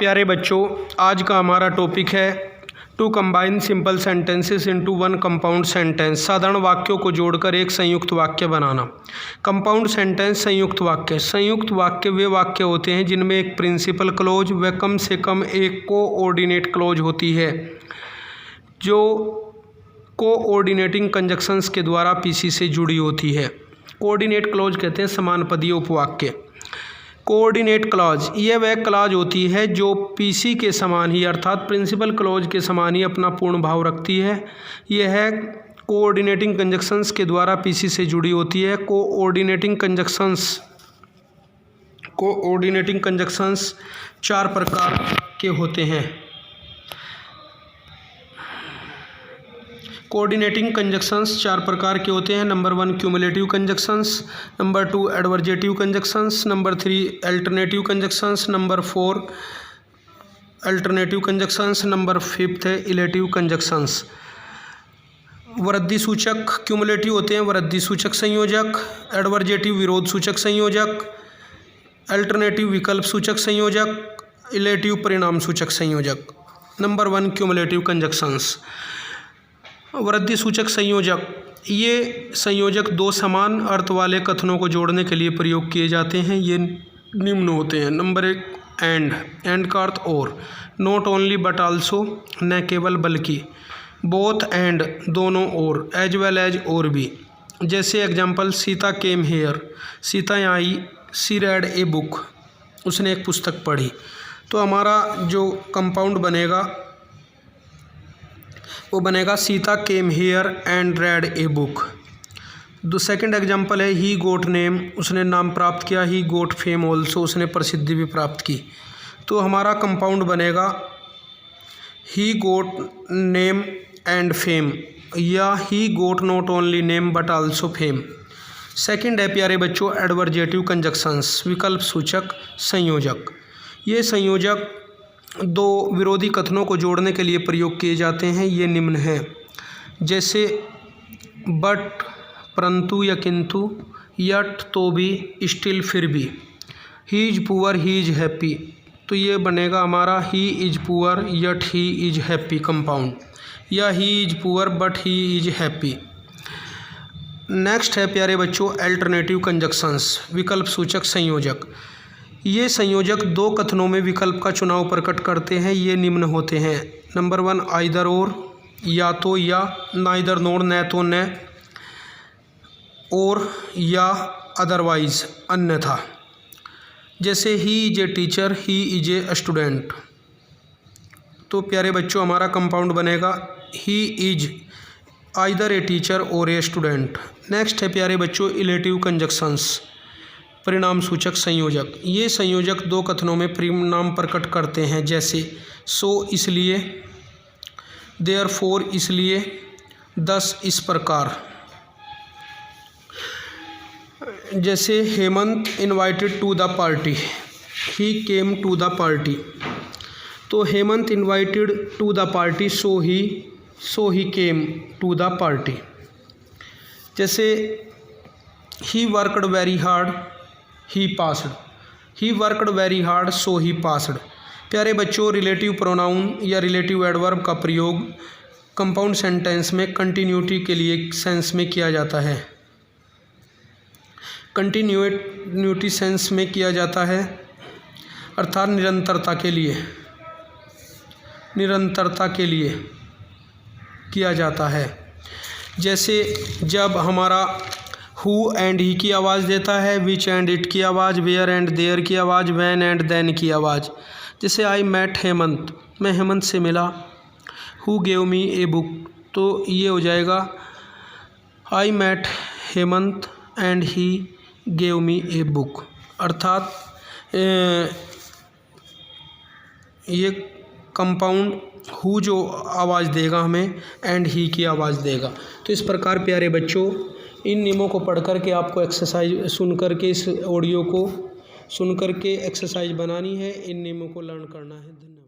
प्यारे बच्चों, आज का हमारा टॉपिक है to combine simple sentences into one compound sentence. साधारण वाक्यों को जोड़कर एक संयुक्त वाक्य बनाना। कंपाउंड सेंटेंस संयुक्त वाक्य। संयुक्त वाक्य वे वाक्य होते हैं जिनमें एक प्रिंसिपल क्लॉज व कम से कम एक कोऑर्डिनेट क्लॉज होती है, जो कोऑर्डिनेटिंग कंजक्शंस के द्वारा पीसी से जुड़ी होती है। कोऑर्डिनेट क्लॉज कहते हैं समानपदीय उपवाक्य। कोऑर्डिनेट क्लॉज यह वह क्लॉज होती है जो पीसी के समान ही अर्थात प्रिंसिपल क्लॉज के समान ही अपना पूर्ण भाव रखती है। यह कोऑर्डिनेटिंग कंजक्शंस के द्वारा पीसी से जुड़ी होती है। कोऑर्डिनेटिंग कंजक्शंस चार प्रकार के होते हैं। कोऑर्डिनेटिंग कंजक्शंस चार प्रकार के होते हैं। Number 1 cumulative conjunctions, number 2 adversative conjunctions, number 3 alternative conjunctions, number 4 alternative conjunctions, number 5 है इलेटिव कंजक्शंस। वृद्धि सूचक क्यूमुलेटिव होते हैं वृद्धि सूचक संयोजक, एडवर्जेटिव विरोध सूचक संयोजक, अल्टरनेटिव विकल्प सूचक संयोजक, इलेटिव परिणाम सूचक संयोजक। Number 1 cumulative conjunctions. वृद्धि सूचक संयोजक, ये संयोजक दो समान अर्थ वाले कथनों को जोड़ने के लिए प्रयोग किए जाते हैं। ये निम्न होते हैं। नंबर 1 एंड का अर्थ और, नॉट ओनली बट आल्सो न केवल बल्कि, बोथ एंड दोनों और, एज वेल एज और भी। जैसे example Sita came here, Sita यहाँ आई, सी रेड ए बुक, उसने एक पुस्तक पढ़ी। तो हमारा जो कंपाउंड बनेगा वो बनेगा Sita came here and red a book. Second example है ही गोट नेम, उसने नाम प्राप्त किया। ही गोट फेम ऑल्सो, उसने प्रसिद्धि भी प्राप्त की। तो हमारा कंपाउंड बनेगा he got name and fame, या he got not only name but also fame. Second है प्यारे बच्चों एडवर्जेटिव कंजक्शंस, विकल्प सूचक संयोजक। ये संयोजक दो विरोधी कथनों को जोड़ने के लिए प्रयोग किए जाते हैं। ये निम्न हैं। जैसे बट परंतु या किंतु, यट तो भी, स्टिल फिर भी। He is poor he is happy, तो ये बनेगा हमारा he is poor yet he is happy compound, या he is poor but he is happy. Next है प्यारे बच्चों अल्टरनेटिव कंजक्शंस, विकल्प सूचक संयोजक। ये संयोजक दो कथनों में विकल्प का चुनाव प्रकट करते हैं। ये निम्न होते हैं। नंबर 1 आइदर और, या तो या, नाइदर नोर न तो न, और या अदरवाइज अन्यथा। जैसे he is a teacher he is a student. तो प्यारे बच्चों हमारा कंपाउंड बनेगा he is either a teacher और ए स्टूडेंट। नेक्स्ट है प्यारे बच्चों इलेटिव कंजक्शंस, परिणाम सूचक संयोजक। ये संयोजक दो कथनों में परिणाम प्रकट करते हैं। जैसे सो इसलिए, देयरफॉर इसलिए, दस इस प्रकार। जैसे Hemant invited to the party, he came to the party. तो Hemant invited to the party, so he came to the party. जैसे he worked very hard, he passed, he worked very hard so he passed. प्यारे बच्चों relative pronoun या relative adverb का प्रयोग compound sentence में continuity के लिए सेंस में किया जाता है। कंटिन्यूटी सेंस में किया जाता है अर्थात निरंतरता के लिए किया जाता है। जैसे जब हमारा हु एंड ही की आवाज़ देता है, विच एंड इट की आवाज़, वेयर एंड देयर की आवाज़, वैन एंड देन की आवाज़। जैसे आई मेट हेमंत, मैं हेमंत से मिला। Who gave me a book, तो ये हो जाएगा I met Hemant and he gave me a book. अर्थात ये कंपाउंड हु जो आवाज़ देगा हमें, एंड ही की आवाज़ देगा। तो इस प्रकार प्यारे बच्चों इन नियमों को पढ़ कर के आपको एक्सरसाइज सुन कर के, इस ऑडियो को सुन कर के एक्सरसाइज बनानी है। इन नियमों को लर्न करना है। धन्यवाद।